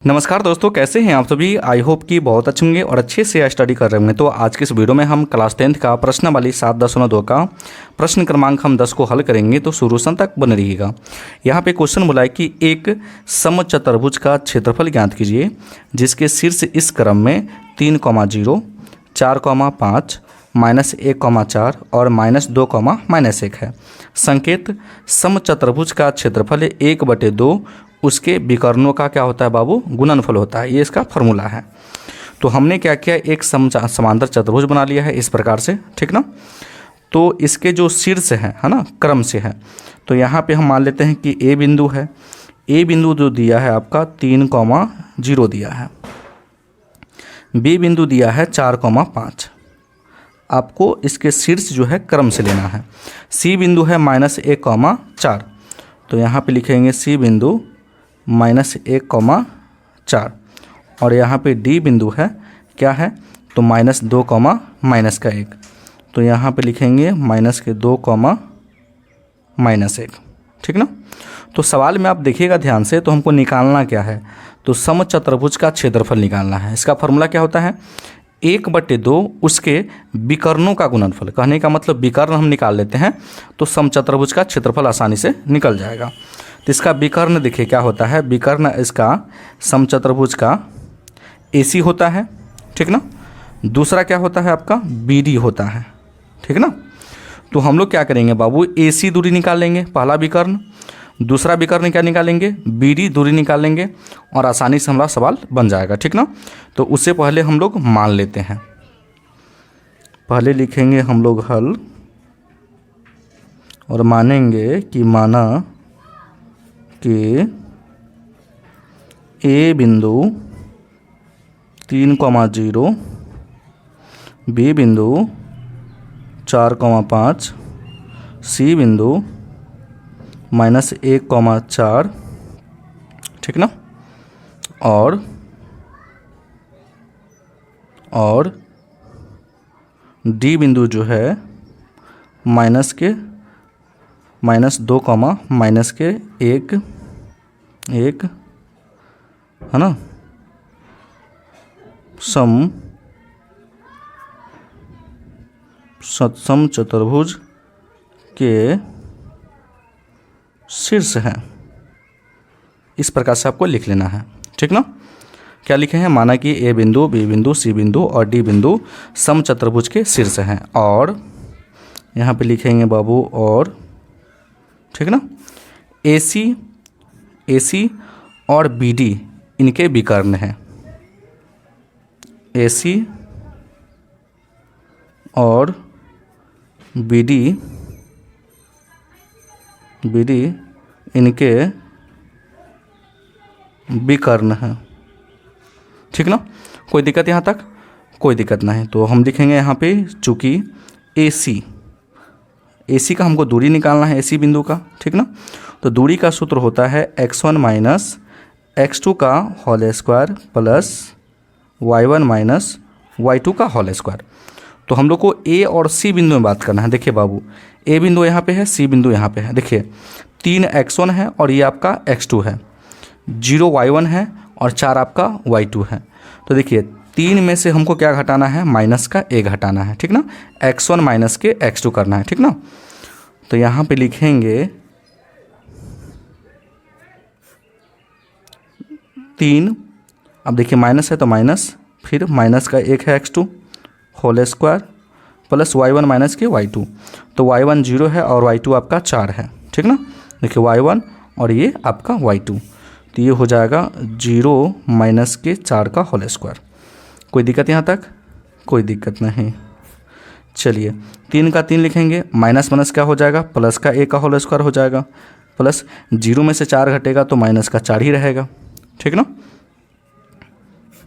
नमस्कार दोस्तों, कैसे हैं आप सभी। आई होप कि बहुत अच्छे होंगे और अच्छे से स्टडी कर रहे होंगे। तो आज के इस वीडियो में हम क्लास 10th का प्रश्नावली 7.2 का प्रश्न क्रमांक हम 10 को हल करेंगे। तो शुरू से तक बने रहिएगा। यहाँ पे क्वेश्चन बोला है कि एक समचतुर्भुज का क्षेत्रफल ज्ञात कीजिए जिसके शीर्ष इस क्रम में 3,0, 4,5, -1,4 और -2, -1 है। संकेत समचतुर्भुज का क्षेत्रफल 1/2 उसके विकर्णों का क्या होता है बाबू, गुणनफल होता है। ये इसका फॉर्मूला है। तो हमने क्या किया, एक समांतर चतुर्भुज बना लिया है इस प्रकार से, ठीक ना। तो इसके जो शीर्ष है ना, क्रम से है। तो यहाँ पे हम मान लेते हैं कि ए बिंदु है। ए बिंदु जो दिया है आपका 3,0 दिया है। बी बिंदु दिया है 4,5। आपको इसके शीर्ष जो है क्रम से लेना है। सी बिंदु है -1,4। तो यहाँ पे लिखेंगे सी बिंदु -1,4 और यहाँ पे डी बिंदु है क्या है, तो -2, -1। तो यहाँ पे लिखेंगे -2, ठीक ना। तो सवाल में आप देखिएगा ध्यान से, तो हमको निकालना क्या है, तो समचतुर्भुज का क्षेत्रफल निकालना है। इसका फॉर्मूला क्या होता है, 1/2 उसके विकर्णों का गुणनफल। कहने का मतलब विकर्ण हम निकाल लेते हैं तो समचतुर्भुज का क्षेत्रफल आसानी से निकल जाएगा। तो इसका विकर्ण देखिए क्या होता है, विकर्ण इसका समचतुर्भुज का AC होता है, ठीक ना। दूसरा क्या होता है आपका BD होता है, ठीक ना। तो हम लोग क्या करेंगे बाबू, AC दूरी निकाल लेंगे पहला विकर्ण, दूसरा विकर्ण क्या निकालेंगे, BD दूरी निकालेंगे और आसानी से हमारा सवाल बन जाएगा, ठीक ना। तो उससे पहले हम लोग मान लेते हैं। पहले लिखेंगे हम लोग हल और मानेंगे कि माना कि ए बिंदु 3,0, बी बिंदु 4,5, सी बिंदु -1,4, ठीक ना। और डी बिंदु जो है -2, -1 है ना, समचतुर्भुज के शीर्ष है। इस प्रकार से आपको लिख लेना है, ठीक ना। क्या लिखे हैं, माना कि ए बिंदु, बी बिंदु, सी बिंदु और डी बिंदु समचतुर्भुज के शीर्ष हैं। और यहाँ पे लिखेंगे बाबू और, ठीक ना, AC और BD इनके विकर्ण हैं। AC और BD इनके विकर्ण हैं, ठीक ना। कोई दिक्कत यहाँ तक, कोई दिक्कत नहीं। तो हम लिखेंगे यहाँ पे चूँकि AC का हमको दूरी निकालना है AC बिंदु का, ठीक ना। तो दूरी का सूत्र होता है x1 - x2 का whole square plus y1 - y2 का होल स्क्वायर। तो हम लोग को A और C बिंदु में बात करना है। देखिए बाबू, A बिंदु यहाँ पे है, C बिंदु यहाँ पे है। देखिए 3x1 है और ये आपका x2 है, 0 y1 है और 4 आपका y2 है। तो देखिए 3 में से हमको क्या घटाना है, -1 घटाना है, ठीक ना। x1 - x2 करना है, ठीक ना। तो यहाँ पे लिखेंगे 3, अब देखिए माइनस है तो माइनस, फिर -1 है x2 whole square plus y1 - y2। तो y1 0 है और y2 आपका 4 है, ठीक ना। देखिए y1 और ये आपका y2, तो ये हो जाएगा 0 - 4 का होल स्क्वायर। कोई दिक्कत यहाँ तक, कोई दिक्कत नहीं। चलिए 3 का 3 लिखेंगे, माइनस क्या हो जाएगा, प्लस का 1 का होल स्क्वायर हो जाएगा, प्लस 0 में से 4 घटेगा तो -4 ही रहेगा, ठीक ना।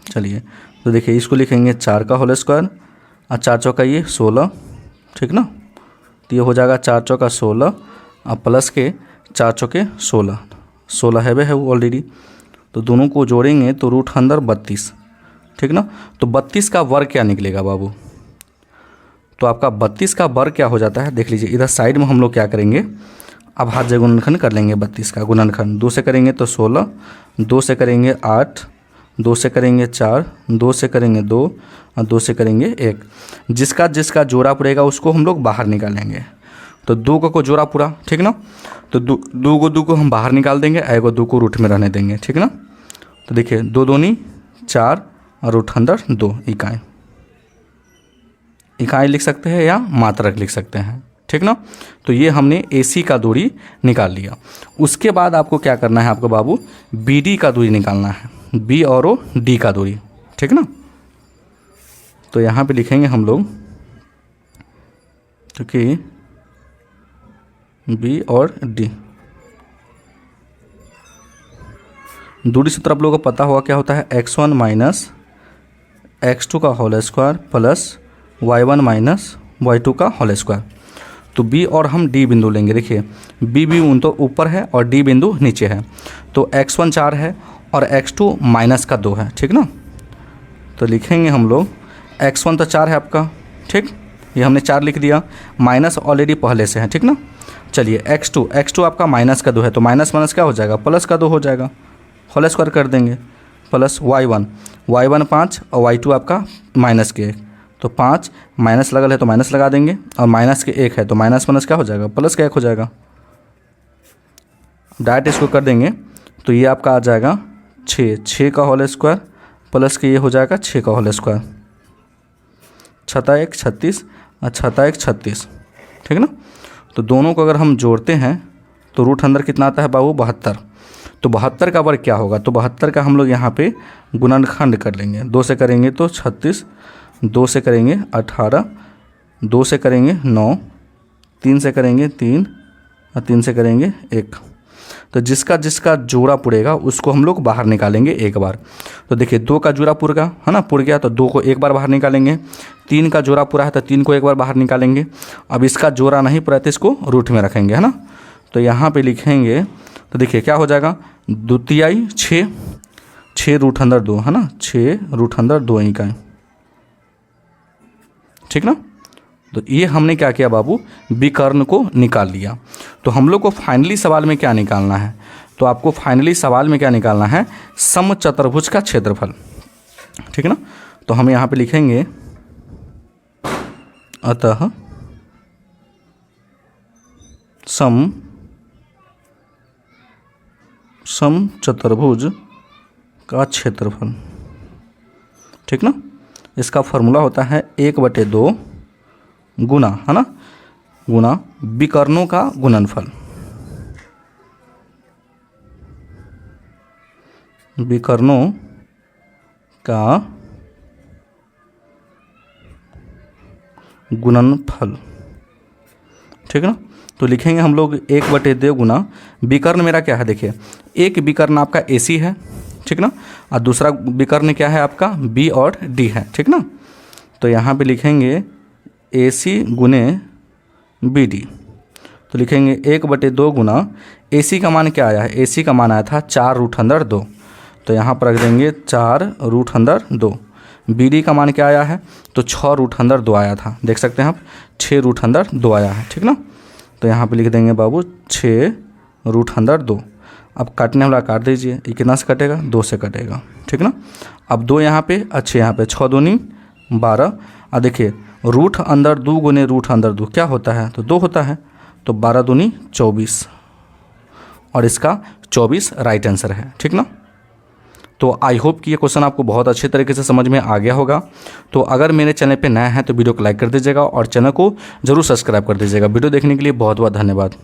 चलिए तो देखिए इसको लिखेंगे 4 का होल स्क्वायर और 4 चौका ये 16, ठीक ना। तो ये हो जाएगा 4 चौका 16 और प्लस के 4 चौके 16 है वो ऑलरेडी। तो दोनों को जोड़ेंगे तो रूट अंदर 32, ठीक ना। तो 32 का वर्ग क्या निकलेगा बाबू, तो आपका 32 का वर्ग क्या हो जाता है, देख लीजिए। इधर साइड में हम लोग क्या करेंगे, अब हाथ से गुणनखंड कर लेंगे 32 का गुणनखंड। 2 से करेंगे तो 16, 2 से करेंगे 8, 2 से करेंगे 4, 2 से करेंगे 2 और 2 से करेंगे 1। जिसका जिसका जोड़ा पड़ेगा उसको हम लोग बाहर निकालेंगे। तो 2 को जोड़ा पूरा, ठीक ना। तो 2 को हम बाहर निकाल देंगे, 2 को रूट में रहने देंगे, ठीक ना। तो देखिए 2 दूनी 4 और रूट अंदर 2 इकाई। इकाई लिख सकते हैं या मात्रक लिख सकते हैं, ठीक ना। तो ये हमने AC का दूरी निकाल लिया। उसके बाद आपको क्या करना है आपको बाबू, BD का दूरी निकालना है, B और D का दूरी, ठीक ना। तो यहाँ पे लिखेंगे हम लोग तो कि B और D दूरी सूत्र आप लोगों को पता होगा क्या होता है, x1 माइनस x2 का whole square plus y1 minus y2 का होल स्क्वायर। तो B और हम D बिंदु लेंगे। देखिए B बिंदु तो ऊपर है और D बिंदु नीचे है। तो x1 4 है और x2 माइनस का 2 है, ठीक ना। तो लिखेंगे हम लोग x1 तो 4 है आपका, ठीक, ये हमने 4 लिख दिया, माइनस ऑलरेडी पहले से है, ठीक ना। चलिए x2 आपका माइनस का 2 है, तो माइनस माइनस क्या हो जाएगा, प्लस का 2 हो जाएगा, होल स्क्वायर कर देंगे, प्लस y1 5 और y2 आपका माइनस के 1, तो 5 माइनस लगल है तो माइनस लगा देंगे, और माइनस के 1 है तो माइनस माइनस क्या हो जाएगा, प्लस का 1 हो जाएगा। डायरेक्ट इसको कर देंगे तो ये आपका आ जाएगा 6 का होल स्क्वायर प्लस के ये हो जाएगा 6 का होल स्क्वायर, 6 1 36 और 6 1 36, ठीक ना। तो दोनों को अगर हम जोड़ते हैं तो रूट अंदर कितना आता है बाबू, 72। तो 72 का वर्ग क्या होगा, तो 72 का हम लोग यहाँ पे गुणनखंड कर लेंगे। 2 से करेंगे तो 36, 2 से करेंगे 18, 2 से करेंगे 9, 3 से करेंगे 3 और 3 से करेंगे 1। तो जिसका जिसका जोड़ा पुड़ेगा उसको हम लोग बाहर निकालेंगे एक बार। तो देखिए 2 का जोड़ा पुर गया है ना, पुर गया तो 2 को एक बार बाहर निकालेंगे। 3 का जोड़ा पूरा है तो 3 को एक बार बाहर निकालेंगे। अब इसका जोड़ा नहीं पूरा तो इसको रूट में रखेंगे, है ना। तो यहाँ पे लिखेंगे तो देखिए क्या हो जाएगा, 2 6 रूट अंदर 2, है ना, 6 रूट अंदर 2 इकाई, ठीक ना। तो ये हमने क्या किया बाबू, विकर्ण को निकाल लिया। तो हम लोग को फाइनली सवाल में क्या निकालना है, तो आपको फाइनली सवाल में क्या निकालना है, समचतुर्भुज का क्षेत्रफल, ठीक है ना। तो हम यहाँ पे लिखेंगे अतः समचतुर्भुज का क्षेत्रफल, ठीक ना। इसका फॉर्मूला होता है 1/2 गुना, है ना, गुना विकर्णों का गुणनफल, विकर्णों का गुणनफल, ठीक है ना। तो लिखेंगे हम लोग 1/2 गुना विकर्ण मेरा क्या है, देखिए एक विकर्ण आपका AC है, ठीक ना, और दूसरा विकर्ण क्या है आपका B और D है, ठीक ना। तो यहाँ पे लिखेंगे AC गुने BD। तो लिखेंगे 1/2 गुना AC का मान क्या आया है, AC का मान आया था 4 रूट अंदर 2, तो यहाँ पर रख देंगे 4 रूट अंदर 2। BD का मान क्या आया है, तो 6 रूट अंदर 2 आया था, देख सकते हैं आप 6 रूट अंदर 2 आया है, ठीक ना। तो यहाँ पे लिख देंगे बाबू 6 रूट अंदर 2। अब काटने वाला काट दीजिए, ये कितना से कटेगा, 2 से कटेगा, ठीक ना। अब 2 यहाँ पे, अच्छे यहाँ पे 6 दूनी 12। अब देखिए रूट अंदर 2 गुने रूट अंदर 2 क्या होता है, तो 2 होता है, तो 12 दूनी 24 और इसका 24 राइट आंसर है, ठीक ना। तो आई होप कि ये क्वेश्चन आपको बहुत अच्छे तरीके से समझ में आ गया होगा। तो अगर मेरे चैनल पे नया है तो वीडियो को लाइक कर दीजिएगा और चैनल को जरूर सब्सक्राइब कर दीजिएगा। वीडियो देखने के लिए बहुत बहुत धन्यवाद।